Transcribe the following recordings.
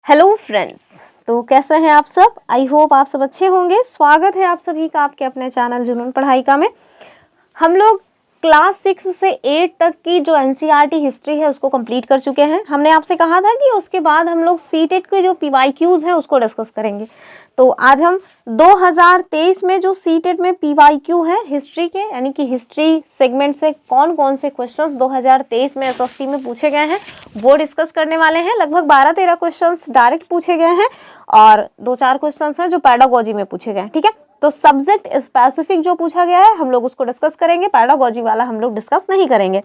Hello friends, तो कैसे हैं आप सब। आई होप आप सब अच्छे होंगे। स्वागत है आप सभी का आपके अपने चैनल जुनून पढ़ाई का में। हम लोग क्लास 6 से 8 तक की जो एनसीईआरटी हिस्ट्री है उसको कंप्लीट कर चुके हैं। हमने आपसे कहा था कि उसके बाद हम लोग सीटेट के जो पीवाईक्यूज हैं उसको डिस्कस करेंगे। तो आज हम 2023 में जो सीटेट में पीवाईक्यू है हिस्ट्री के, यानी कि हिस्ट्री सेगमेंट से कौन कौन से क्वेश्चंस 2023 में एसएसटी में पूछे गए हैं वो डिस्कस करने वाले हैं। लगभग 12-13 क्वेश्चंस डायरेक्ट पूछे गए हैं और 2-4 क्वेश्चंस हैं जो पेडागोजी में पूछे गए हैं। ठीक है, तो सब्जेक्ट स्पेसिफिक जो पूछा गया है हम लोग उसको डिस्कस करेंगे, पेडागोजी वाला हम लोग डिस्कस नहीं करेंगे।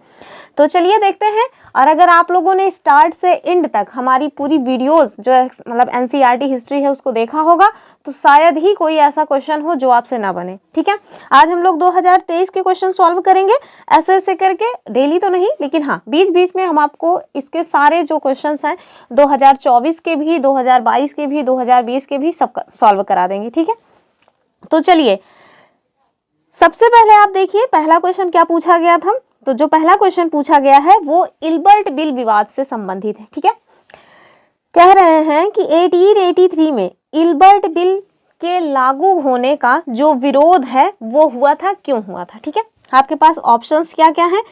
तो चलिए देखते हैं। और अगर आप लोगों ने स्टार्ट से एंड तक हमारी पूरी वीडियोस जो मतलब एनसीईआरटी हिस्ट्री है उसको देखा होगा तो शायद ही कोई ऐसा क्वेश्चन हो जो आपसे ना बने। ठीक है, आज हम लोग 2023 के क्वेश्चन सॉल्व करेंगे ऐसे ऐसे करके, डेली तो नहीं लेकिन हाँ बीच बीच में हम आपको इसके सारे जो क्वेश्चन हैं 2024 के भी, 2022 के भी, 2020 के भी सब सॉल्व करा देंगे। ठीक है, तो चलिए सबसे पहले आप देखिए पहला क्वेश्चन क्या पूछा गया था। तो जो पहला क्वेश्चन पूछा गया है वो इल्बर्ट बिल विवाद से संबंधित है। ठीक है, कह रहे हैं कि 1883 में इल्बर्ट बिल के लागू होने का जो विरोध है वो हुआ था, क्यों हुआ था। ठीक है, आपके पास ऑप्शंस क्या क्या हैं।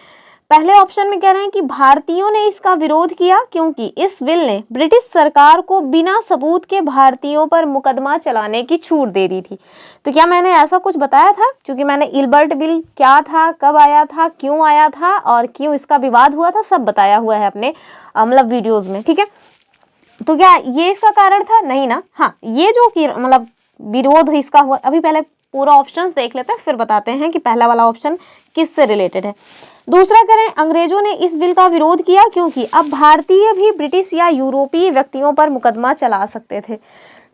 पहले ऑप्शन में कह रहे हैं कि भारतीयों ने इसका विरोध किया क्योंकि इस बिल ने ब्रिटिश सरकार को बिना सबूत के भारतीयों पर मुकदमा चलाने की छूट दे दी थी। तो क्या मैंने ऐसा कुछ बताया था, क्योंकि मैंने इल्बर्ट बिल क्या था, कब आया था, क्यों आया था और क्यों इसका विवाद हुआ था, सब बताया हुआ है अपने मतलब वीडियोज में। ठीक है, तो क्या ये इसका कारण था? नहीं ना। हाँ, ये जो मतलब विरोध इसका हुआ, अभी पहले पूरा ऑप्शंस देख लेते हैं फिर बताते हैं कि पहला वाला ऑप्शन किससे रिलेटेड है। दूसरा करें, अंग्रेजों ने इस बिल का विरोध किया क्योंकि अब भारतीय भी ब्रिटिश या यूरोपीय व्यक्तियों पर मुकदमा चला सकते थे।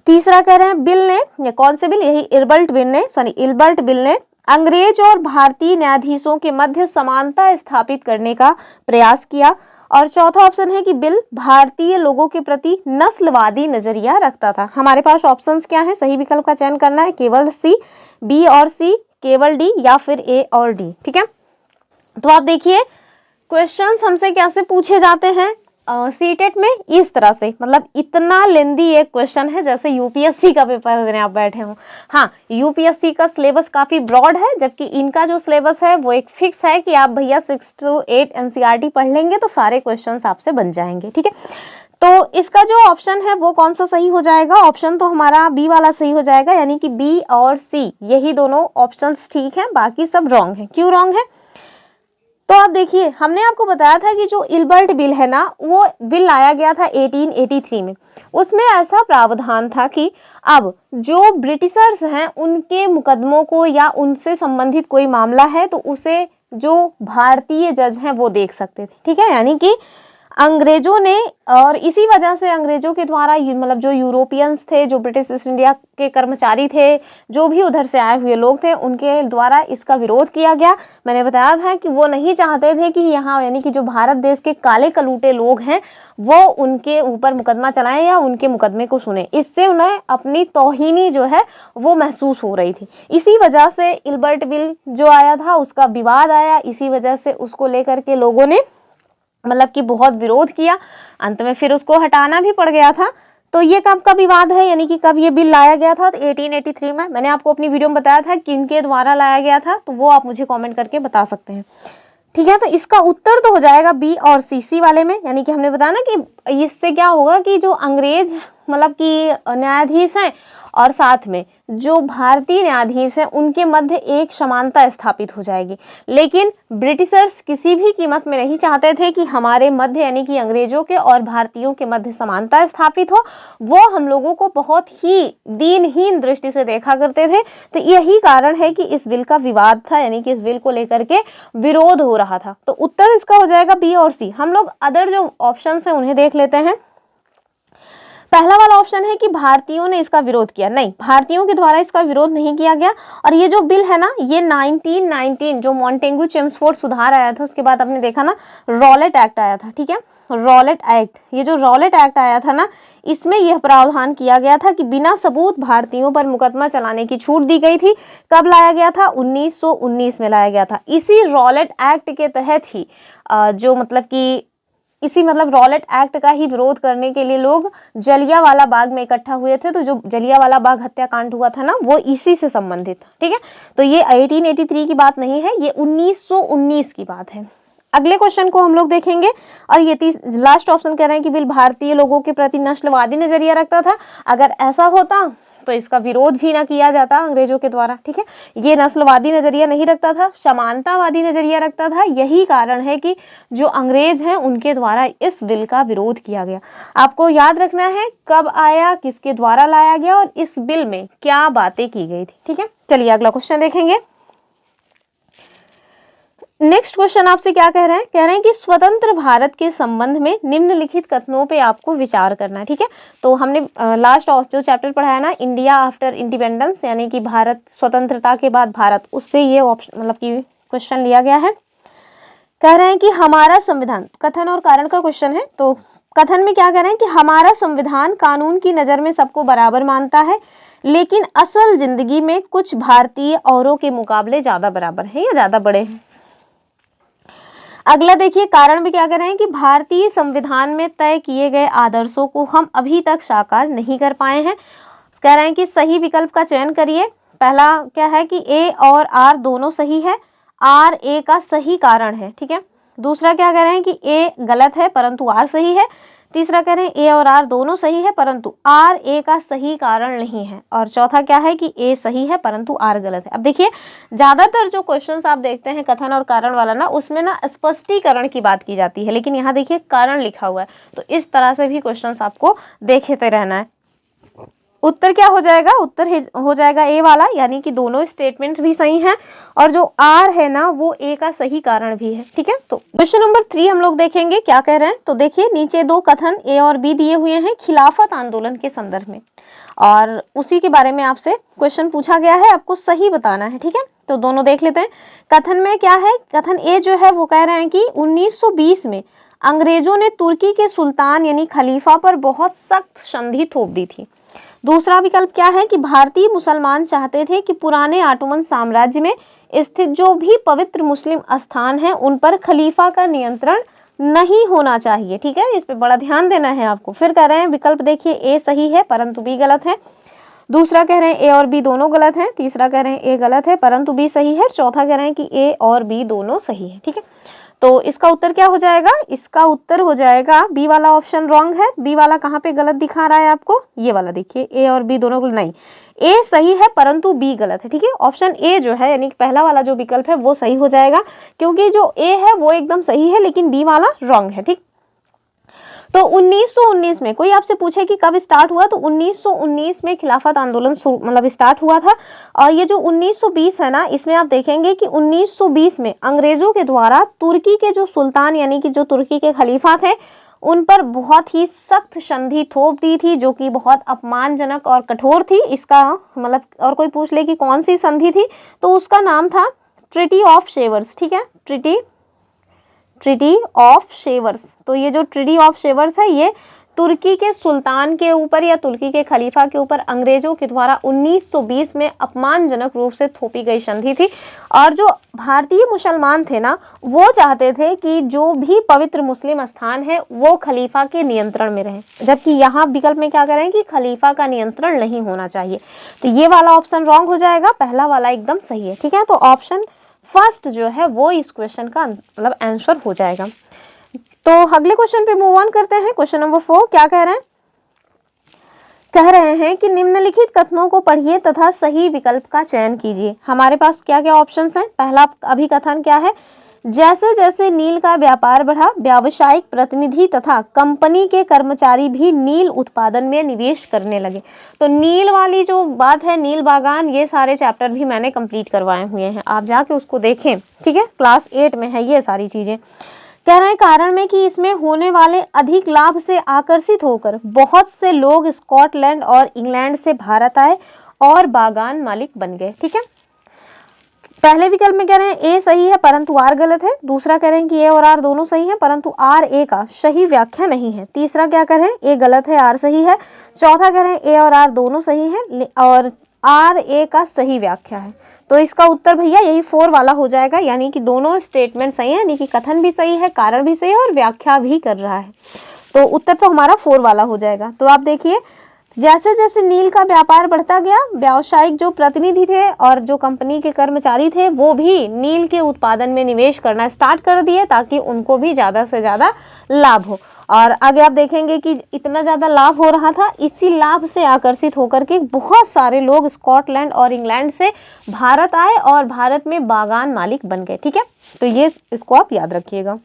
तीसरा करें, बिल ने, या कौन से बिल, यही इल्बर्ट बिल ने अंग्रेज और भारतीय न्यायाधीशों के मध्य समानता स्थापित करने का प्रयास किया। और चौथा ऑप्शन है कि बिल भारतीय लोगों के प्रति नस्लवादी नजरिया रखता था। हमारे पास ऑप्शंस क्या है, सही विकल्प का चयन करना है, केवल सी, बी और सी, केवल डी या फिर ए और डी। ठीक है, तो आप देखिए क्वेश्चंस हमसे कैसे पूछे जाते हैं सीटेट में, इस तरह से, मतलब इतना लेंदी एक क्वेश्चन है जैसे यूपीएससी का पेपर देने आप बैठे हो। हाँ, यूपीएससी का सिलेबस काफी ब्रॉड है जबकि इनका जो सिलेबस है वो एक फिक्स है कि आप भैया 6 to 8 एनसीईआरटी पढ़ लेंगे तो सारे क्वेश्चंस आपसे बन जाएंगे। ठीक है, तो इसका जो ऑप्शन है वो कौन सा सही हो जाएगा? ऑप्शन तो हमारा बी वाला सही हो जाएगा, यानी कि बी और सी यही दोनों ऑप्शंस ठीक है, बाकी सब रॉन्ग है। क्यों रॉन्ग है? तो आप देखिए हमने आपको बताया था कि जो इल्बर्ट बिल है ना वो बिल लाया गया था 1883 में। उसमें ऐसा प्रावधान था कि अब जो ब्रिटिशर्स हैं उनके मुकदमों को या उनसे संबंधित कोई मामला है तो उसे जो भारतीय जज हैं वो देख सकते थे। ठीक है, यानी कि अंग्रेजों ने, और इसी वजह से अंग्रेजों के द्वारा मतलब जो यूरोपियंस थे, जो ब्रिटिश ईस्ट इंडिया के कर्मचारी थे, जो भी उधर से आए हुए लोग थे, उनके द्वारा इसका विरोध किया गया। मैंने बताया था कि वो नहीं चाहते थे कि यहाँ, यानी कि जो भारत देश के काले कलूटे लोग हैं वो उनके ऊपर मुकदमा चलाएं या उनके मुकदमे को सुने। इससे उन्हें अपनी तौहीनी जो है वो महसूस हो रही थी। इसी वजह से इल्बर्ट बिल जो आया था उसका विवाद आया, इसी वजह से उसको लेकर के लोगों ने मतलब कि बहुत विरोध किया। अंत में फिर उसको हटाना भी पड़ गया था। तो ये कब का विवाद है, यानी कि कब ये बिल लाया गया था? तो 1883 में। मैंने आपको अपनी वीडियो में बताया था किनके द्वारा लाया गया था, तो वो आप मुझे कमेंट करके बता सकते हैं। ठीक है, तो इसका उत्तर तो हो जाएगा बी और सी वाले में। यानी कि हमने बताया ना कि इससे क्या होगा कि जो अंग्रेज मतलब कि न्यायाधीश हैं और साथ में जो भारतीय न्यायाधीश हैं उनके मध्य एक समानता स्थापित हो जाएगी। लेकिन ब्रिटिशर्स किसी भी कीमत में नहीं चाहते थे कि हमारे मध्य, यानी कि अंग्रेजों के और भारतीयों के मध्य समानता स्थापित हो। वो हम लोगों को बहुत ही दीनहीन दृष्टि से देखा करते थे। तो यही कारण है कि इस बिल का विवाद था, यानी कि इस बिल को लेकर के विरोध हो रहा था। तो उत्तर इसका हो जाएगा बी और सी। हम लोग अदर जो ऑप्शन है उन्हें देख लेते हैं। पहला वाला ऑप्शन है कि भारतीयों ने इसका विरोध किया। नहीं, भारतीयों के द्वारा इसका विरोध नहीं किया गया। और ये जो बिल है ना ये 1919 जो मॉन्टेगू चेम्सफोर्ड सुधार आया था उसके बाद आपने देखा ना रॉलेट एक्ट आया था। ठीक है, रॉलेट एक्ट, ये जो रॉलेट एक्ट आया था ना इसमें यह प्रावधान किया गया था कि बिना सबूत भारतीयों पर मुकदमा चलाने की छूट दी गई थी। कब लाया गया था? 1919 में लाया गया था। इसी रॉलेट एक्ट के तहत ही जो मतलब कि इसी मतलब रॉलेट एक्ट का ही विरोध करने के लिए लोग जलियांवाला बाग में इकट्ठा हुए थे। तो जो जलियांवाला बाग हत्याकांड हुआ था ना, वो इसी से संबंधित था। ठीक है, तो ये 1883 की बात नहीं है, ये 1919 की बात है। अगले क्वेश्चन को हम लोग देखेंगे, और ये लास्ट ऑप्शन कह रहे हैं कि बिल भारतीय लोगों के प्रति नस्लवादी नजरिया रखता था। अगर ऐसा होता तो इसका विरोध भी ना किया जाता अंग्रेजों के द्वारा। ठीक है, ये नस्लवादी नजरिया नहीं रखता था, समानतावादी नजरिया रखता था। यही कारण है कि जो अंग्रेज हैं उनके द्वारा इस बिल का विरोध किया गया। आपको याद रखना है कब आया, किसके द्वारा लाया गया और इस बिल में क्या बातें की गई थी। ठीक है, चलिए अगला क्वेश्चन देखेंगे। नेक्स्ट क्वेश्चन आपसे क्या कह रहे हैं, कह रहे हैं कि स्वतंत्र भारत के संबंध में निम्नलिखित कथनों पे आपको विचार करना है। ठीक है, तो हमने लास्ट जो चैप्टर पढ़ाया ना, इंडिया आफ्टर इंडिपेंडेंस, यानी कि भारत स्वतंत्रता के बाद भारत, उससे ये ऑप्शन मतलब कि क्वेश्चन लिया गया है। कह रहे हैं कि हमारा संविधान, कथन और कारण का क्वेश्चन है। तो कथन में क्या कह रहे हैं कि हमारा संविधान कानून की नज़र में सबको बराबर मानता है, लेकिन असल जिंदगी में कुछ भारतीय औरों के मुकाबले ज़्यादा बराबर है या ज़्यादा बड़े हैं। अगला देखिए, कारण भी क्या कह रहे हैं कि भारतीय संविधान में तय किए गए आदर्शों को हम अभी तक साकार नहीं कर पाए हैं। कह रहे हैं कि सही विकल्प का चयन करिए। पहला क्या है कि ए और आर दोनों सही है, आर ए का सही कारण है। ठीक है, दूसरा क्या कह रहे हैं कि ए गलत है परंतु आर सही है। तीसरा कह रहे हैं ए और आर दोनों सही है परंतु आर ए का सही कारण नहीं है। और चौथा क्या है कि ए सही है परंतु आर गलत है। अब देखिए, ज़्यादातर जो क्वेश्चंस आप देखते हैं कथन और कारण वाला ना, उसमें ना स्पष्टीकरण की बात की जाती है, लेकिन यहाँ देखिए कारण लिखा हुआ है। तो इस तरह से भी क्वेश्चंस आपको देखते रहना है। उत्तर क्या हो जाएगा, उत्तर हो जाएगा ए वाला, यानी कि दोनों स्टेटमेंट भी सही हैं और जो आर है ना वो ए का सही कारण भी है। ठीक है, तो क्वेश्चन नंबर 3 हम लोग देखेंगे क्या कह रहे हैं। तो देखिए, नीचे दो कथन ए और बी दिए हुए हैं खिलाफत आंदोलन के संदर्भ में, और उसी के बारे में आपसे क्वेश्चन पूछा गया है, आपको सही बताना है। ठीक है, तो दोनों देख लेते हैं। कथन में क्या है, कथन ए जो है वो कह रहे हैं कि 1920 में अंग्रेजों ने तुर्की के सुल्तान यानी खलीफा पर बहुत सख्त संधि थोप दी थी। दूसरा विकल्प क्या है कि भारतीय मुसलमान चाहते थे कि पुराने ऑटोमन साम्राज्य में स्थित जो भी पवित्र मुस्लिम स्थान हैं उन पर खलीफा का नियंत्रण नहीं होना चाहिए। ठीक है, इस पे बड़ा ध्यान देना है आपको। फिर कह रहे हैं विकल्प देखिए, ए सही है परंतु बी गलत है। दूसरा कह रहे हैं ए और बी दोनों गलत हैं। तीसरा कह रहे हैं ए गलत है परंतु बी सही है। चौथा कह रहे हैं कि ए और बी दोनों सही है। ठीक है, तो इसका उत्तर क्या हो जाएगा, इसका उत्तर हो जाएगा बी वाला ऑप्शन रॉन्ग है। बी वाला कहाँ पे गलत दिखा रहा है आपको, ये वाला देखिए, ए और बी दोनों नहीं, ए सही है परंतु बी गलत है। ठीक है, ऑप्शन ए जो है यानी कि पहला वाला जो विकल्प है वो सही हो जाएगा, क्योंकि जो ए है वो एकदम सही है लेकिन बी वाला रॉन्ग है। ठीक, तो 1919 में कोई आपसे पूछे कि कब स्टार्ट हुआ, तो 1919 में खिलाफत आंदोलन मतलब स्टार्ट हुआ था। और ये जो 1920 है ना, इसमें आप देखेंगे कि 1920 में अंग्रेजों के द्वारा तुर्की के जो सुल्तान यानी कि जो तुर्की के खलीफा थे उन पर बहुत ही सख्त संधि थोप दी थी, जो कि बहुत अपमानजनक और कठोर थी। इसका मतलब और कोई पूछ ले कि कौन सी संधि थी, तो उसका नाम था ट्रीटी ऑफ शेवर्स। ठीक है, ट्रीटी ऑफ शेवर्स। तो ये जो ट्रीटी ऑफ शेवर्स है ये तुर्की के सुल्तान के ऊपर या तुर्की के खलीफा के ऊपर अंग्रेजों के द्वारा 1920 में अपमानजनक रूप से थोपी गई संधि थी। और जो भारतीय मुसलमान थे ना, वो चाहते थे कि जो भी पवित्र मुस्लिम स्थान है वो खलीफा के नियंत्रण में रहे, जबकि यहाँ विकल्प में क्या कह रहे हैं कि खलीफा का नियंत्रण नहीं होना चाहिए। तो ये वाला ऑप्शन रॉन्ग हो जाएगा, पहला वाला एकदम सही है। ठीक है, तो ऑप्शन फर्स्ट जो है वो इस क्वेश्चन का मतलब आंसर हो जाएगा। तो अगले क्वेश्चन पे मूव ऑन करते हैं। क्वेश्चन नंबर 4 क्या कह रहे हैं, कह रहे हैं कि निम्नलिखित कथनों को पढ़िए तथा सही विकल्प का चयन कीजिए। हमारे पास क्या क्या ऑप्शंस हैं। पहला अभी कथन क्या है, जैसे जैसे नील का व्यापार बढ़ा, व्यावसायिक प्रतिनिधि तथा कंपनी के कर्मचारी भी नील उत्पादन में निवेश करने लगे। तो नील वाली जो बात है, नील बागान, ये सारे चैप्टर भी मैंने कंप्लीट करवाए हुए हैं, आप जाके उसको देखें। ठीक है, क्लास 8 में है ये सारी चीजें। कह रहे हैं कारण में कि इसमें होने वाले अधिक लाभ से आकर्षित होकर बहुत से लोग स्कॉटलैंड और इंग्लैंड से भारत आए और बागान मालिक बन गए। ठीक है, पहले विकल्प में कह रहे हैं ए सही है परंतु आर गलत है। दूसरा कह रहे हैं कि ए और आर दोनों सही हैं परंतु आर ए का सही व्याख्या नहीं है। तीसरा क्या कह रहे हैं, ए गलत है आर सही है। चौथा कह रहे हैं ए और आर दोनों सही हैं और आर ए का सही व्याख्या है। तो इसका उत्तर भैया यही 4 वाला हो जाएगा, यानी कि दोनों स्टेटमेंट सही है, यानी कि कथन भी सही है, कारण भी सही है और व्याख्या भी कर रहा है। तो उत्तर तो हमारा 4 वाला हो जाएगा। तो आप देखिए, जैसे जैसे नील का व्यापार बढ़ता गया, व्यावसायिक जो प्रतिनिधि थे और जो कंपनी के कर्मचारी थे वो भी नील के उत्पादन में निवेश करना स्टार्ट कर दिए, ताकि उनको भी ज़्यादा से ज़्यादा लाभ हो। और आगे आप देखेंगे कि इतना ज़्यादा लाभ हो रहा था, इसी लाभ से आकर्षित होकर के बहुत सारे लोग स्कॉटलैंड और इंग्लैंड से भारत आए और भारत में बागान मालिक बन गए। ठीक है, तो ये इसको आप याद रखिएगा।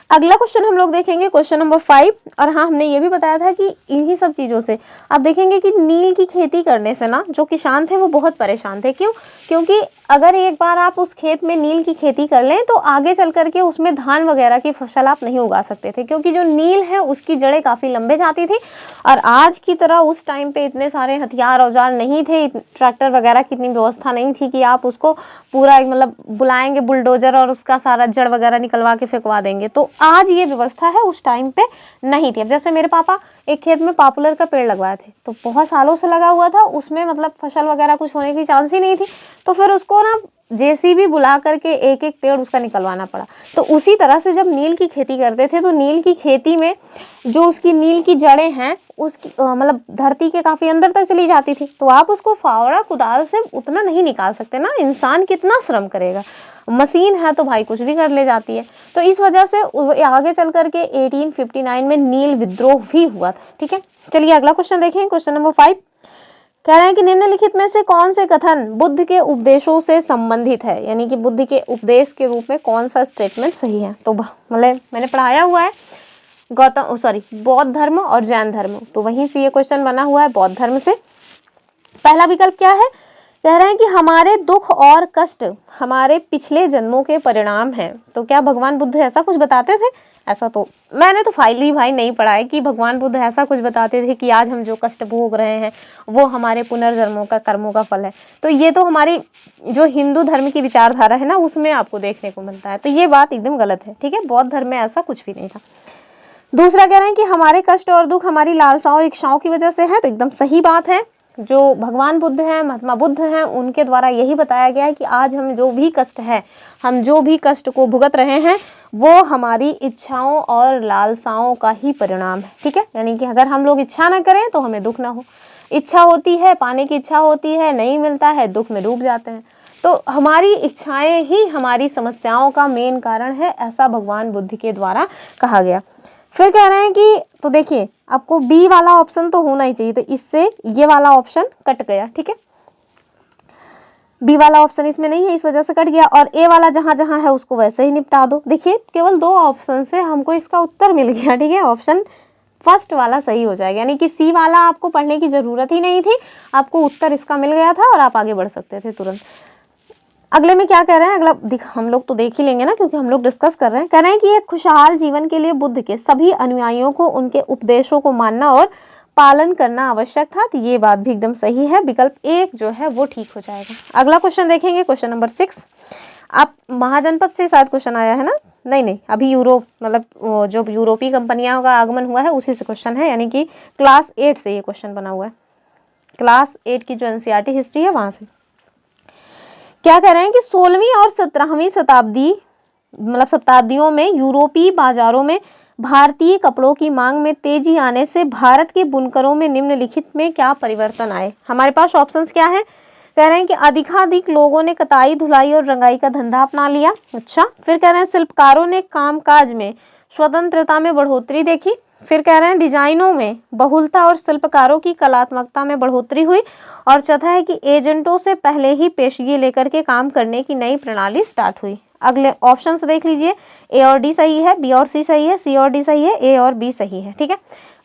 अगला क्वेश्चन हम लोग देखेंगे, क्वेश्चन नंबर 5। और हाँ, हमने ये भी बताया था कि इन्हीं सब चीज़ों से आप देखेंगे कि नील की खेती करने से ना जो किसान थे वो बहुत परेशान थे। क्यों? क्योंकि अगर एक बार आप उस खेत में नील की खेती कर लें तो आगे चल करके उसमें धान वगैरह की फसल आप नहीं उगा सकते थे, क्योंकि जो नील है उसकी जड़ें काफ़ी लंबे जाती थी। और आज की तरह उस टाइम पे इतने सारे हथियार औजार नहीं थे, ट्रैक्टर वगैरह की इतनी व्यवस्था नहीं थी कि आप उसको पूरा मतलब बुलाएंगे बुलडोजर और उसका सारा जड़ वगैरह निकलवा के फेंकवा देंगे। तो आज ये व्यवस्था है, उस टाइम पे नहीं थी। अब जैसे मेरे पापा एक खेत में पॉपुलर का पेड़ लगवाए थे, तो बहुत सालों से लगा हुआ था, उसमें मतलब फसल वगैरह कुछ होने की चांस ही नहीं थी। तो फिर उसको ना जेसीबी बुला करके एक एक पेड़ उसका निकलवाना पड़ा। तो उसी तरह से जब नील की खेती करते थे तो नील की खेती में जो उसकी नील की जड़ें हैं उसकी मतलब धरती के काफ़ी अंदर तक चली जाती थी। तो आप उसको फावड़ा कुदाल से उतना नहीं निकाल सकते ना, इंसान कितना श्रम करेगा। मशीन है तो भाई कुछ भी कर ले जाती है। तो इस वजह से आगे चल करके 1859 में नील विद्रोह भी हुआ था। ठीक है, चलिए अगला क्वेश्चन देखें, क्वेश्चन नंबर 5। कह रहे हैं कि निम्नलिखित में से कौन से कथन बुद्ध के उपदेशों से संबंधित है, यानी कि बुद्ध के उपदेश के रूप में कौन सा स्टेटमेंट सही है। तो मतलब मैंने पढ़ाया हुआ है बौद्ध धर्म और जैन धर्म, तो वहीं से ये क्वेश्चन बना हुआ है बौद्ध धर्म से। पहला विकल्प क्या है? कह रहे हैं कि हमारे दुख और कष्ट हमारे पिछले जन्मों के परिणाम हैं। तो क्या भगवान बुद्ध ऐसा कुछ बताते थे? ऐसा तो मैंने तो फाइनली भाई नहीं पढ़ा है कि भगवान बुद्ध ऐसा कुछ बताते थे कि आज हम जो कष्ट भोग रहे हैं वो हमारे पुनर्जन्मों का कर्मों का फल है। तो ये तो हमारी जो हिंदू धर्म की विचारधारा है ना उसमें आपको देखने को मिलता है, तो ये बात एकदम गलत है। ठीक है, बौद्ध धर्म में ऐसा कुछ भी नहीं था। दूसरा कह रहे हैं कि हमारे कष्ट और दुख हमारी लालसाओं और इच्छाओं की वजह से है, तो एकदम सही बात है। जो भगवान बुद्ध हैं, महात्मा बुद्ध हैं, उनके द्वारा यही बताया गया है कि आज हम जो भी कष्ट है, हम जो भी कष्ट को भुगत रहे हैं वो हमारी इच्छाओं और लालसाओं का ही परिणाम है। ठीक है, यानी कि अगर हम लोग इच्छा ना करें तो हमें दुख ना हो, इच्छा होती है, पाने की इच्छा होती है, नहीं मिलता है, दुख में डूब जाते हैं। तो हमारी इच्छाएं ही हमारी समस्याओं का मेन कारण है, ऐसा भगवान बुद्ध के द्वारा कहा गया। फिर कह रहे हैं कि तो देखिए आपको बी वाला ऑप्शन तो होना ही चाहिए, तो इससे ये वाला ऑप्शन कट गया। ठीक है, बी वाला ऑप्शन इसमें नहीं है, इस वजह से कट गया। और ए वाला जहां जहां है उसको वैसे ही निपटा दो। देखिए केवल 2 ऑप्शन से हमको इसका उत्तर मिल गया। ठीक है, ऑप्शन फर्स्ट वाला सही हो जाएगा, यानी कि सी वाला आपको पढ़ने की जरूरत ही नहीं थी, आपको उत्तर इसका मिल गया था और आप आगे बढ़ सकते थे तुरंत। अगले में क्या कह रहे हैं, अगला हम लोग तो देख ही लेंगे ना, क्योंकि हम लोग डिस्कस कर रहे हैं। कह रहे हैं कि एक खुशहाल जीवन के लिए बुद्ध के सभी अनुयायियों को उनके उपदेशों को मानना और पालन करना आवश्यक था। तो ये बात भी एकदम सही है, विकल्प 1 जो है वो ठीक हो जाएगा। अगला क्वेश्चन देखेंगे, क्वेश्चन नंबर 6। आप महाजनपद से शायद क्वेश्चन आया है ना? नहीं, अभी यूरोप मतलब जो यूरोपीय कंपनियों का आगमन हुआ है उसी से क्वेश्चन है, यानी कि क्लास 8 से ये क्वेश्चन बना हुआ है। क्लास 8 की जो NCERT हिस्ट्री है वहां से। क्या कह रहे हैं कि 16वीं और 17वीं शताब्दियों में यूरोपीय बाजारों में भारतीय कपड़ों की मांग में तेजी आने से भारत के बुनकरों में निम्नलिखित में क्या परिवर्तन आए। हमारे पास ऑप्शंस क्या है? कह रहे हैं कि अधिकाधिक लोगों ने कताई, धुलाई और रंगाई का धंधा अपना लिया। अच्छा, फिर कह रहे हैं शिल्पकारों ने कामकाज में स्वतंत्रता में बढ़ोतरी देखी। फिर कह रहे हैं डिजाइनों में बहुलता और शिल्पकारों की कलात्मकता में बढ़ोतरी हुई। और चौथा है कि एजेंटों से पहले ही पेशगी लेकर के काम करने की नई प्रणाली स्टार्ट हुई। अगले ऑप्शन देख लीजिए, ए और डी सही है, बी और सी सही है, सी और डी सही है, ए और बी सही है। ठीक है,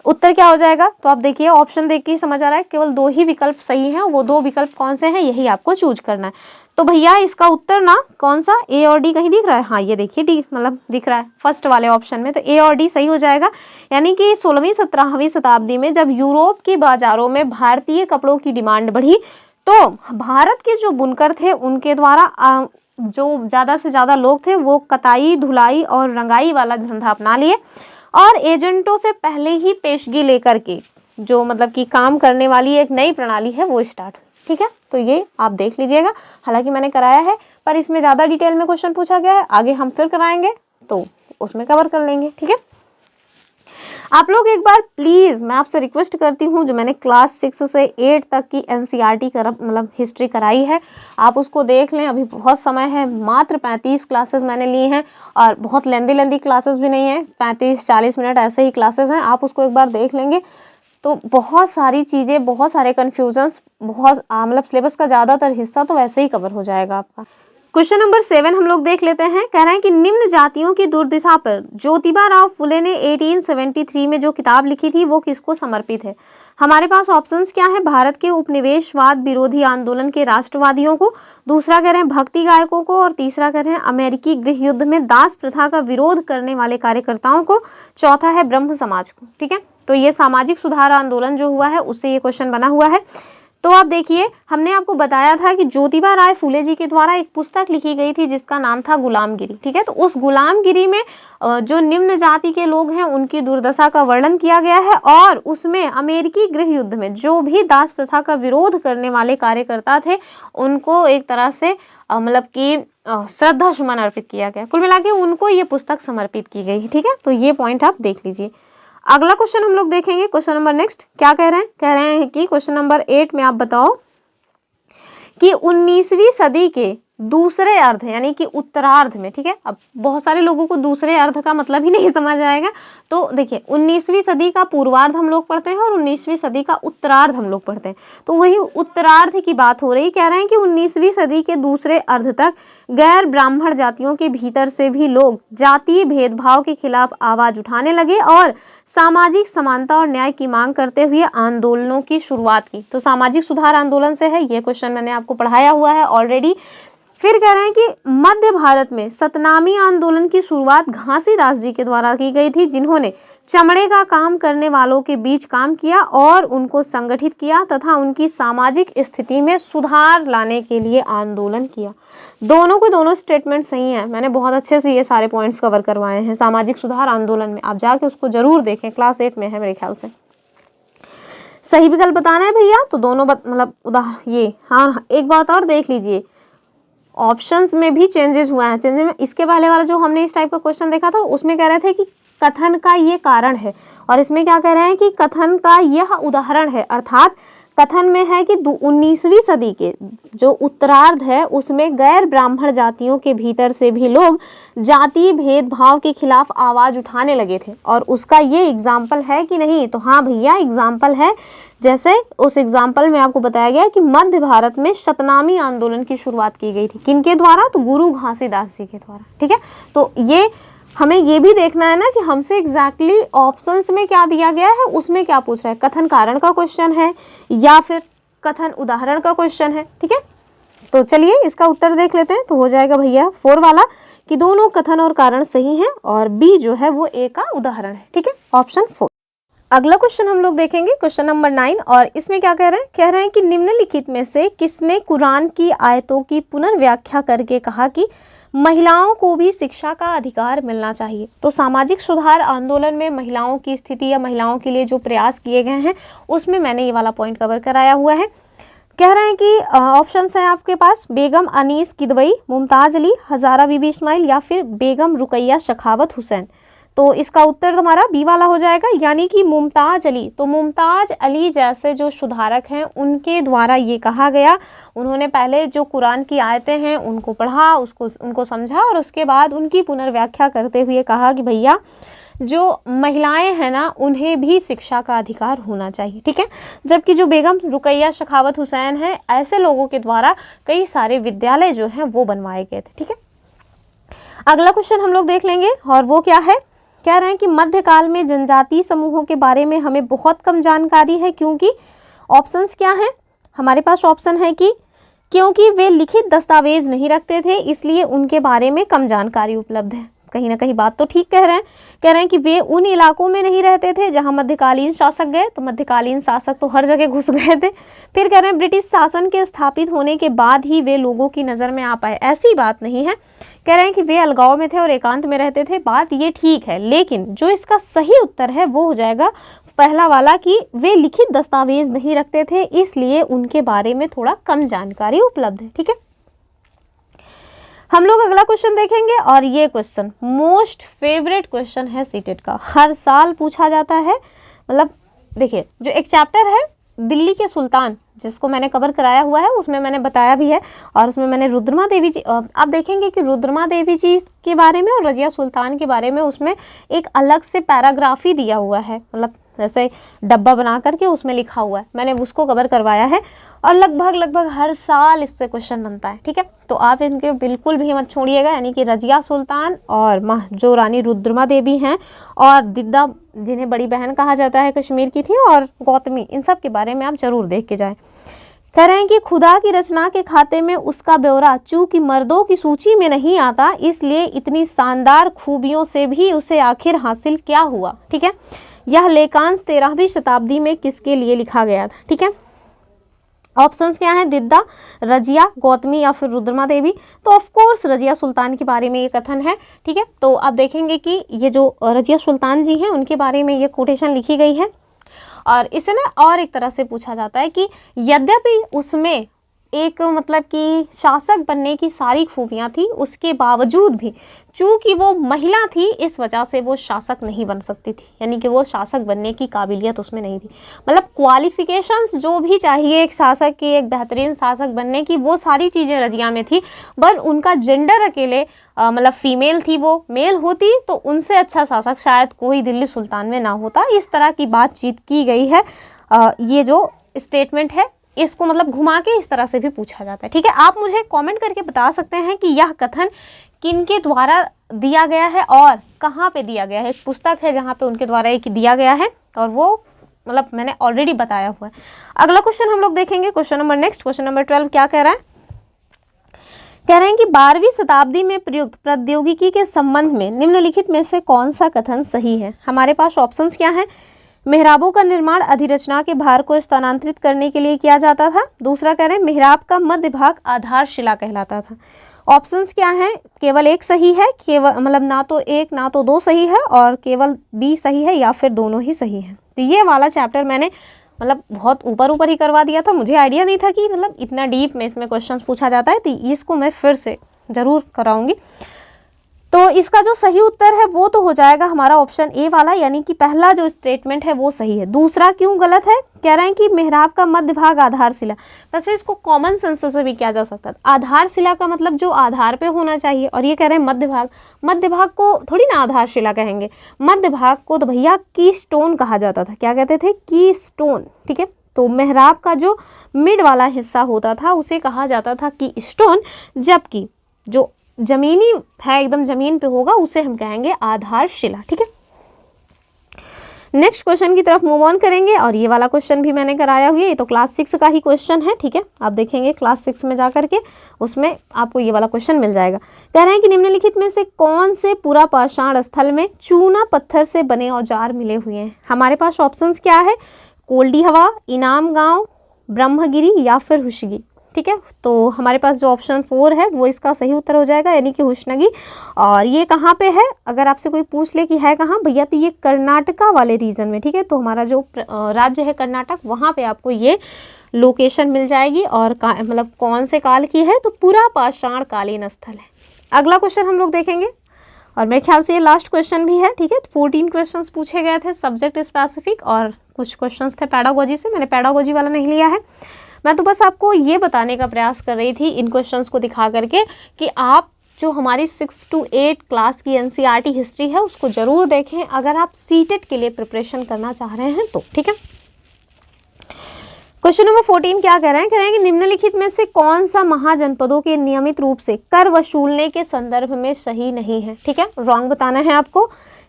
उत्तर क्या हो जाएगा? तो आप देखिए ऑप्शन देख के समझ आ रहा है केवल 2 ही विकल्प सही हैं, वो 2 विकल्प कौन से हैं यही आपको चूज करना है। तो भैया इसका उत्तर ना कौन सा, ए और डी कहीं दिख रहा है? हाँ ये देखिए डी मतलब दिख रहा है फर्स्ट वाले ऑप्शन में, तो ए और डी सही हो जाएगा। यानी कि 16वीं 17वीं शताब्दी में जब यूरोप की बाजारों में भारतीय कपड़ों की डिमांड बढ़ी तो भारत के जो बुनकर थे उनके द्वारा जो ज़्यादा से ज़्यादा लोग थे वो कताई, धुलाई और रंगाई वाला धंधा अपना लिए और एजेंटों से पहले ही पेशगी लेकर के जो मतलब कि काम करने वाली एक नई प्रणाली है वो स्टार्ट हुई। ठीक है, तो ये आप देख लीजिएगा। हालांकि मैंने कराया है पर इसमें ज़्यादा डिटेल में क्वेश्चन पूछा गया है, आगे हम फिर कराएंगे तो उसमें कवर कर लेंगे। ठीक है, आप लोग एक बार प्लीज़ मैं आपसे रिक्वेस्ट करती हूँ, जो मैंने क्लास 6 से 8 तक की एनसीईआरटी मतलब हिस्ट्री कराई है, आप उसको देख लें। अभी बहुत समय है, मात्र 35 क्लासेस मैंने ली हैं और बहुत लेंदी क्लासेस भी नहीं है, 35-40 मिनट ऐसे ही क्लासेस हैं। आप उसको एक बार देख लेंगे तो बहुत सारी चीज़ें, बहुत सारे कन्फ्यूजन्स, बहुत मतलब सिलेबस का ज़्यादातर हिस्सा तो वैसे ही कवर हो जाएगा आपका। क्वेश्चन नंबर 7 हम लोग देख लेते हैं। कह रहे हैं कि निम्न जातियों की दुर्दशा पर ज्योतिबा राव फुले ने 1873 में जो किताब लिखी थी वो किसको समर्पित है? हमारे पास ऑप्शंस क्या है? भारत के उपनिवेशवाद विरोधी आंदोलन के राष्ट्रवादियों को, दूसरा कह रहे हैं भक्ति गायकों को, और तीसरा कह रहे हैं अमेरिकी गृह युद्ध में दास प्रथा का विरोध करने वाले कार्यकर्ताओं को, चौथा है ब्रह्म समाज को। ठीक है, तो ये सामाजिक सुधार आंदोलन जो हुआ है उससे ये क्वेश्चन बना हुआ है। तो आप देखिए, हमने आपको बताया था कि ज्योतिबा राय फुले जी के द्वारा एक पुस्तक लिखी गई थी जिसका नाम था गुलामगिरी। ठीक है, तो उस गुलामगिरी में जो निम्न जाति के लोग हैं उनकी दुर्दशा का वर्णन किया गया है, और उसमें अमेरिकी गृह युद्ध में जो भी दास प्रथा का विरोध करने वाले कार्यकर्ता थे उनको एक तरह से मतलब कि श्रद्धा सुमन अर्पित किया गया। कुल मिला के उनको ये पुस्तक समर्पित की गई। ठीक है, तो ये पॉइंट आप देख लीजिए। अगला क्वेश्चन हम लोग देखेंगे। क्वेश्चन नंबर नेक्स्ट क्या कह रहे हैं? कह रहे हैं कि क्वेश्चन नंबर 8 में आप बताओ कि 19वीं सदी के दूसरे अर्ध यानी कि उत्तरार्ध में, ठीक है, अब बहुत सारे लोगों को दूसरे अर्ध का मतलब ही नहीं समझ आएगा, तो देखिए 19वीं सदी का पूर्वार्ध हम लोग पढ़ते हैं और 19वीं सदी का उत्तरार्ध हम लोग पढ़ते हैं, तो वही उत्तरार्ध की बात हो रही। कह रहे हैं कि 19वीं सदी के दूसरे अर्ध तक गैर ब्राह्मण जातियों के भीतर से भी लोग जातीय भेदभाव के खिलाफ आवाज उठाने लगे और सामाजिक समानता और न्याय की मांग करते हुए आंदोलनों की शुरुआत की। तो सामाजिक सुधार आंदोलन से है, ये क्वेश्चन मैंने आपको पढ़ाया हुआ है ऑलरेडी। फिर कह रहे हैं कि मध्य भारत में सतनामी आंदोलन की शुरुआत घासीदास जी के द्वारा की गई थी, जिन्होंने चमड़े का काम करने वालों के बीच काम किया और उनको संगठित किया तथा उनकी सामाजिक स्थिति में सुधार लाने के लिए आंदोलन किया। दोनों के दोनों स्टेटमेंट सही हैं, मैंने बहुत अच्छे से ये सारे पॉइंट्स कवर करवाए हैं सामाजिक सुधार आंदोलन में। आप जाके उसको जरूर देखें, क्लास 8 में है मेरे ख्याल से। सही विकल्प बताना है भैया, तो दोनों मतलब ये। हाँ, एक बात और देख लीजिए, ऑप्शंस में भी चेंजेस हुआ है। चेंजेस में इसके पहले वाला जो हमने इस टाइप का क्वेश्चन देखा था उसमें कह रहे थे कि कथन का ये कारण है, और इसमें क्या कह रहे हैं कि कथन का यह उदाहरण है। अर्थात कथन में है कि 19वीं सदी के जो उत्तरार्ध है उसमें गैर ब्राह्मण जातियों के भीतर से भी लोग जातीय भेदभाव के खिलाफ आवाज उठाने लगे थे, और उसका ये एग्जाम्पल है कि नहीं? तो हाँ भैया, एग्जाम्पल है। जैसे उस एग्जाम्पल में आपको बताया गया कि मध्य भारत में शतनामी आंदोलन की शुरुआत की गई थी, किनके द्वारा? तो गुरु घासीदास जी के द्वारा। ठीक है, तो ये हमें ये भी देखना है ना कि हमसे एग्जैक्टली ऑप्शंस में क्या दिया गया है, उसमें क्या पूछ रहा है, कथन कारण का क्वेश्चन है या फिर कथन उदाहरण का क्वेश्चन है। ठीक है, तो चलिए इसका उत्तर देख लेते हैं। तो हो जाएगा भैया 4 वाला कि दोनों कथन और कारण सही हैं और बी जो है वो ए का उदाहरण है। ठीक है, ऑप्शन 4। अगला क्वेश्चन हम लोग देखेंगे, क्वेश्चन नंबर 9, और इसमें क्या कह रहे हैं? कह रहे हैं कि निम्नलिखित में से किसने कुरान की आयतों की पुनर्व्याख्या करके कहा कि महिलाओं को भी शिक्षा का अधिकार मिलना चाहिए? तो सामाजिक सुधार आंदोलन में महिलाओं की स्थिति या महिलाओं के लिए जो प्रयास किए गए हैं उसमें मैंने ये वाला पॉइंट कवर कराया हुआ है। कह रहे हैं कि ऑप्शंस हैं आपके पास, बेगम अनीस किदवई, मुमताज़ अली, हज़ारा बीबी इस्माइल या फिर बेगम रुकैया सखावत हुसैन। तो इसका उत्तर हमारा बी वाला हो जाएगा, यानी कि मुमताज़ अली। तो मुमताज़ अली जैसे जो सुधारक हैं उनके द्वारा ये कहा गया, उन्होंने पहले जो कुरान की आयतें हैं उनको पढ़ा, उनको समझा और उसके बाद उनकी पुनर्व्याख्या करते हुए कहा कि भैया जो महिलाएं हैं ना उन्हें भी शिक्षा का अधिकार होना चाहिए। ठीक है, जबकि जो बेगम रुकैया सखावत हुसैन है, ऐसे लोगों के द्वारा कई सारे विद्यालय जो हैं वो बनवाए गए थे। ठीक है, अगला क्वेश्चन हम लोग देख लेंगे और वो क्या है? कह रहे हैं कि मध्यकाल में जनजातीय समूहों के बारे में हमें बहुत कम जानकारी है, क्योंकि ऑप्शंस क्या हैं हमारे पास? ऑप्शन है कि क्योंकि वे लिखित दस्तावेज नहीं रखते थे इसलिए उनके बारे में कम जानकारी उपलब्ध है। कहीं ना कहीं बात तो ठीक कह रहे हैं कि वे उन इलाकों में नहीं रहते थे जहां मध्यकालीन शासक गए, तो मध्यकालीन शासक तो हर जगह घुस गए थे। फिर कह रहे हैं ब्रिटिश शासन के स्थापित होने के बाद ही वे लोगों की नज़र में आ पाए, ऐसी बात नहीं है। कह रहे हैं कि वे अलगाव में थे और एकांत में रहते थे, बात ये ठीक है, लेकिन जो इसका सही उत्तर है वो हो जाएगा पहला वाला कि वे लिखित दस्तावेज नहीं रखते थे, इसलिए उनके बारे में थोड़ा कम जानकारी उपलब्ध है। ठीक है, हम लोग अगला क्वेश्चन देखेंगे और ये क्वेश्चन मोस्ट फेवरेट क्वेश्चन है सीटेट का, हर साल पूछा जाता है। मतलब देखिए, जो एक चैप्टर है दिल्ली के सुल्तान जिसको मैंने कवर कराया हुआ है, उसमें मैंने बताया भी है और उसमें मैंने रुद्रमा देवी जी, आप देखेंगे कि रुद्रमा देवी जी के बारे में और रजिया सुल्तान के बारे में उसमें एक अलग से पैराग्राफ ही दिया हुआ है, मतलब जैसे डब्बा बना करके उसमें लिखा हुआ है, मैंने उसको कवर करवाया है और लगभग हर साल इससे क्वेश्चन बनता है। ठीक है, तो आप इनके बिल्कुल भी मत छोड़िएगा, यानी कि रजिया सुल्तान और जो रानी रुद्रमा देवी हैं और दिद्दा जिन्हें बड़ी बहन कहा जाता है कश्मीर की थी, और गौतमी, इन सब के बारे में आप जरूर देख के जाएं। कह रहे हैं कि खुदा की रचना के खाते में उसका ब्यौरा चूंकि मर्दों की सूची में नहीं आता, इसलिए इतनी शानदार खूबियों से भी उसे आखिर हासिल क्या हुआ। ठीक है, यह लेखांश 13वीं शताब्दी में किसके लिए लिखा गया था। ठीक है, ऑप्शंस क्या हैं, दिद्दा, रजिया, गौतमी या फिर रुद्रमा देवी। तो ऑफ कोर्स रजिया सुल्तान के बारे में ये कथन है। ठीक है, तो आप देखेंगे कि ये जो रजिया सुल्तान जी हैं उनके बारे में ये कोटेशन लिखी गई है। और इसे ना और एक तरह से पूछा जाता है कि यद्यपि उसमें एक मतलब कि शासक बनने की सारी खूबियाँ थी, उसके बावजूद भी चूँकि वो महिला थी इस वजह से वो शासक नहीं बन सकती थी, यानी कि वो शासक बनने की काबिलियत उसमें नहीं थी। मतलब क्वालिफिकेशंस जो भी चाहिए एक शासक की, एक बेहतरीन शासक बनने की, वो सारी चीज़ें रजिया में थी, पर उनका जेंडर अकेले मतलब फीमेल थी, वो मेल होती तो उनसे अच्छा शासक शायद कोई दिल्ली सुल्तान में ना होता। इस तरह की बातचीत की गई है। ये जो स्टेटमेंट है इसको मतलब घुमा के इस तरह से भी पूछा जाता है। ठीक है, आप मुझे कमेंट करके बता सकते हैं कि यह कथन किनके द्वारा दिया गया है और कहाँ पे दिया गया है। एक पुस्तक है जहाँ पे उनके द्वारा एक दिया गया है और वो मतलब मैंने ऑलरेडी बताया हुआ है। अगला क्वेश्चन हम लोग देखेंगे, question number next, question number 12 क्या कह रहा है। कह रहे हैं कि 12वीं शताब्दी में प्रयुक्त प्रौद्योगिकी के संबंध में निम्नलिखित में से कौन सा कथन सही है। हमारे पास ऑप्शंस क्या है, मेहराबों का निर्माण अधिरचना के भार को स्थानांतरित करने के लिए किया जाता था। दूसरा कह रहे हैं मेहराब का मध्य भाग आधारशिला कहलाता था। ऑप्शंस क्या हैं, केवल एक सही है, केवल मतलब ना तो एक ना तो दो सही है, और केवल बी सही है या फिर दोनों ही सही है। तो ये वाला चैप्टर मैंने मतलब बहुत ऊपर ही करवा दिया था, मुझे आइडिया नहीं था कि मतलब इतना डीप में इसमें क्वेश्चन पूछा जाता है, तो इसको मैं फिर से ज़रूर कराऊंगी। तो इसका जो सही उत्तर है वो तो हो जाएगा हमारा ऑप्शन ए वाला, यानी कि पहला जो स्टेटमेंट है वो सही है। दूसरा क्यों गलत है, कह रहे हैं कि मेहराब का मध्य भाग आधारशिला। वैसे इसको कॉमन सेंस से भी किया जा सकता है। आधारशिला का मतलब जो आधार पे होना चाहिए, और ये कह रहे हैं मध्य भाग। मध्य भाग को थोड़ी ना आधारशिला कहेंगे, मध्य भाग को तो भैया की स्टोन कहा जाता था। क्या कहते थे, की स्टोन। ठीक है, तो मेहराब का जो मिड वाला हिस्सा होता था उसे कहा जाता था की स्टोन, जबकि जो जमीनी है एकदम जमीन पे होगा उसे हम कहेंगे आधारशिला। ठीक है, नेक्स्ट क्वेश्चन की तरफ मूव ऑन करेंगे, और ये वाला क्वेश्चन भी मैंने कराया हुआ है, ये तो क्लास 6 का ही क्वेश्चन है। ठीक है, आप देखेंगे क्लास 6 में जाकर के उसमें आपको ये वाला क्वेश्चन मिल जाएगा। कह रहे हैं कि निम्नलिखित में से कौन से पूरा पाषाण स्थल में चूना पत्थर से बने औजार मिले हुए हैं। हमारे पास ऑप्शंस क्या है, कोल्डी हवा, इनाम गांव, ब्रह्मगिरी या फिर हुशगी। ठीक है, तो हमारे पास जो ऑप्शन 4 है वो इसका सही उत्तर हो जाएगा, यानी कि हुशनगी। और ये कहाँ पे है, अगर आपसे कोई पूछ ले कि है कहाँ भैया, तो ये कर्नाटका वाले रीजन में। ठीक है, तो हमारा जो राज्य है कर्नाटक, वहाँ पे आपको ये लोकेशन मिल जाएगी। और मतलब कौन से काल की है, तो पूरा पाषाण कालीन स्थल है। अगला क्वेश्चन हम लोग देखेंगे, और मेरे ख्याल से ये लास्ट क्वेश्चन भी है। ठीक है, 14 क्वेश्चन पूछे गए थे सब्जेक्ट स्पेसिफिक, और कुछ क्वेश्चन थे पैडागोजी से, मैंने पैडागोजी वाला नहीं लिया है। मैं तो बस आपको ये बताने का प्रयास कर रही थी इन क्वेश्चंस को दिखा करके कि आप जो हमारी 6 to 8 क्लास की एनसीईआरटी हिस्ट्री है उसको ज़रूर देखें, अगर आप सीटेट के लिए प्रिपरेशन करना चाह रहे हैं तो। ठीक है, क्वेश्चन नंबर 14 क्या कह रहे हैं, कह रहे हैं कि निम्नलिखित में से कौन सा महाजनपदों के नियमित रूप से कर वसूलने के संदर्भ में सही नहीं है। ठीक है, रॉन्ग बताना है आपको।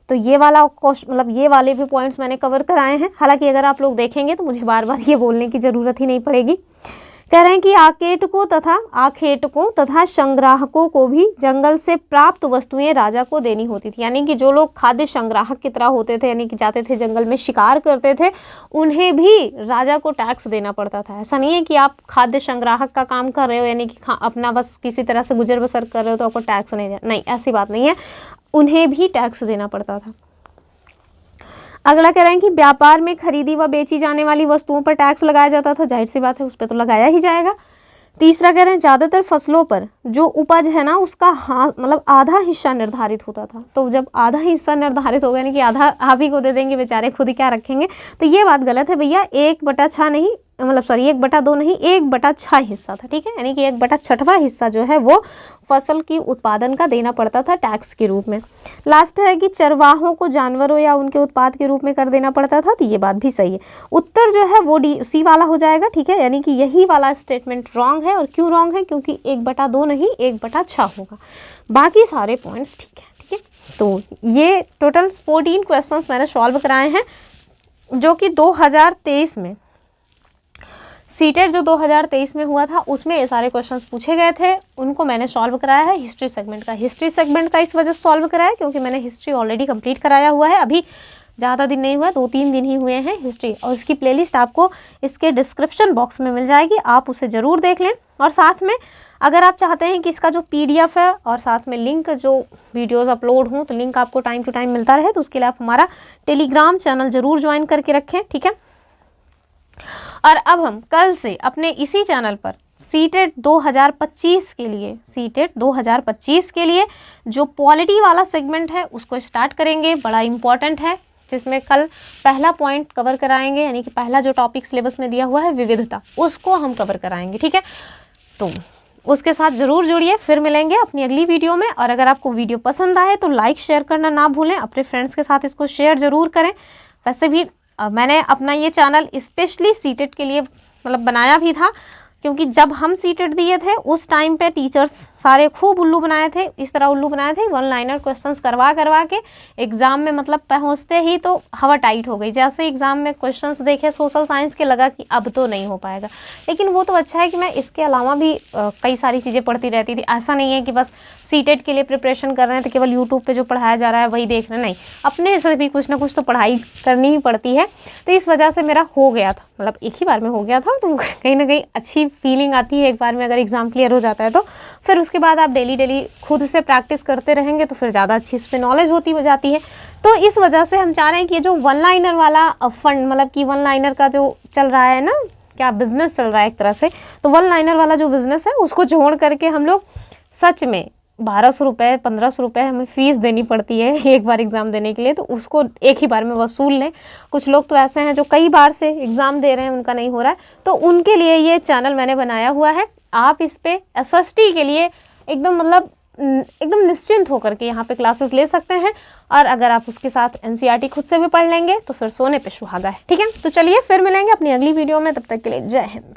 तो ये वाला मतलब ये वाले भी पॉइंट्स मैंने कवर कराए हैं, हालांकि अगर आप लोग देखेंगे तो मुझे बार बार ये बोलने की ज़रूरत ही नहीं पड़ेगी। कह रहे हैं कि आखेटकों तथा संग्राहकों को भी जंगल से प्राप्त वस्तुएं राजा को देनी होती थी। यानी कि जो लोग खाद्य संग्राहक की तरह होते थे, यानी कि जाते थे जंगल में शिकार करते थे, उन्हें भी राजा को टैक्स देना पड़ता था। ऐसा नहीं है कि आप खाद्य संग्राहक का काम कर रहे हो, यानी कि अपना बस किसी तरह से गुजर बसर कर रहे हो तो आपको टैक्स नहीं देना, नहीं, ऐसी बात नहीं है, उन्हें भी टैक्स देना पड़ता था। अगला कह रहे हैं कि व्यापार में खरीदी व बेची जाने वाली वस्तुओं पर टैक्स लगाया जाता था। जाहिर सी बात है, उस पर तो लगाया ही जाएगा। तीसरा कह रहे हैं ज़्यादातर फसलों पर जो उपज है ना, उसका मतलब आधा हिस्सा निर्धारित होता था। तो जब आधा हिस्सा निर्धारित हो गया, यानी कि आधा आप ही को दे देंगे, बेचारे खुद ही क्या रखेंगे, तो ये बात गलत है भैया। 1/6 नहीं, मतलब सॉरी 1/2 नहीं, 1/6 हिस्सा था, ठीक है। यानी कि 1/6वां हिस्सा जो है वो फसल की उत्पादन का देना पड़ता था टैक्स के रूप में। लास्ट है कि चरवाहों को जानवरों या उनके उत्पाद के रूप में कर देना पड़ता था। तो ये बात भी सही है। उत्तर जो है वो सी वाला हो जाएगा, ठीक है। यानी कि यही वाला स्टेटमेंट रॉन्ग है। और क्यों रॉन्ग है? क्योंकि 1/2 नहीं 1/6 होगा, बाकी सारे पॉइंट्स ठीक है, ठीक है। तो ये टोटल 14 क्वेश्चंस मैंने सॉल्व कराए हैं, जो कि 2023 में सीटेट जो 2023 में हुआ था उसमें ये सारे क्वेश्चंस पूछे गए थे, उनको मैंने सॉल्व कराया है। हिस्ट्री सेगमेंट का इस वजह से सॉल्व कराया क्योंकि मैंने हिस्ट्री ऑलरेडी कंप्लीट कराया हुआ है। अभी ज़्यादा दिन नहीं हुआ, 2-3 दिन ही हुए हैं हिस्ट्री, और इसकी प्लेलिस्ट आपको इसके डिस्क्रिप्शन बॉक्स में मिल जाएगी, आप उसे ज़रूर देख लें। और साथ में अगर आप चाहते हैं कि इसका जो PDF है और साथ में लिंक जो वीडियोज़ अपलोड हों, तो लिंक आपको टाइम टू टाइम मिलता रहे, तो उसके लिए आप हमारा टेलीग्राम चैनल ज़रूर ज्वाइन करके रखें, ठीक है। और अब हम कल से अपने इसी चैनल पर सीटेट 2025 के लिए जो पॉलिटी वाला सेगमेंट है उसको स्टार्ट करेंगे। बड़ा इंपॉर्टेंट है, जिसमें कल पहला पॉइंट कवर कराएंगे, यानी कि पहला जो टॉपिक सिलेबस में दिया हुआ है विविधता, उसको हम कवर कराएंगे, ठीक है। तो उसके साथ ज़रूर जुड़िए। फिर मिलेंगे अपनी अगली वीडियो में। और अगर आपको वीडियो पसंद आए तो लाइक शेयर करना ना भूलें, अपने फ्रेंड्स के साथ इसको शेयर ज़रूर करें। वैसे भी मैंने अपना ये चैनल स्पेशली सीटेट के लिए मतलब बनाया भी था, क्योंकि जब हम सीटेट दिए थे उस टाइम पे टीचर्स सारे खूब उल्लू बनाए थे, इस तरह उल्लू बनाए थे, 1 लाइनर क्वेश्चंस करवा के एग्ज़ाम में मतलब पहुंचते ही तो हवा टाइट हो गई। जैसे एग्ज़ाम में क्वेश्चंस देखे सोशल साइंस के, लगा कि अब तो नहीं हो पाएगा। लेकिन वो तो अच्छा है कि मैं इसके अलावा भी कई सारी चीज़ें पढ़ती रहती थी। ऐसा नहीं है कि बस सीटेट के लिए प्रिपरेशन कर रहे हैं तो केवल यूट्यूब पर जो पढ़ाया जा रहा है वही देख रहे हैं, नहीं, अपने से भी कुछ ना कुछ तो पढ़ाई करनी ही पड़ती है। तो इस वजह से मेरा हो गया था, मतलब एक ही बार में हो गया था, तो कहीं ना कहीं अच्छी फीलिंग आती है एक बार में अगर एग्ज़ाम क्लियर हो जाता है तो। फिर उसके बाद आप डेली खुद से प्रैक्टिस करते रहेंगे तो फिर ज़्यादा अच्छी इस पर नॉलेज होती हो जाती है। तो इस वजह से हम चाह रहे हैं कि ये जो 1 लाइनर वाला फंड, मतलब कि 1 लाइनर का जो चल रहा है ना, क्या बिज़नेस चल रहा है एक तरह से, तो 1 लाइनर वाला जो बिज़नेस है उसको जोड़ करके हम लोग सच में 1200 रुपये 1500 रुपये हमें फ़ीस देनी पड़ती है एक बार एग्ज़ाम देने के लिए, तो उसको एक ही बार में वसूल लें। कुछ लोग तो ऐसे हैं जो कई बार से एग्ज़ाम दे रहे हैं, उनका नहीं हो रहा है, तो उनके लिए ये चैनल मैंने बनाया हुआ है। आप इस पे SST के लिए एकदम निश्चिंत होकर के यहाँ पे क्लासेस ले सकते हैं। और अगर आप उसके साथ NCERT खुद से भी पढ़ लेंगे तो फिर सोने पे सुहागा है, ठीक है। तो चलिए फिर मिलेंगे अपनी अगली वीडियो में, तब तक के लिए जय हिंद।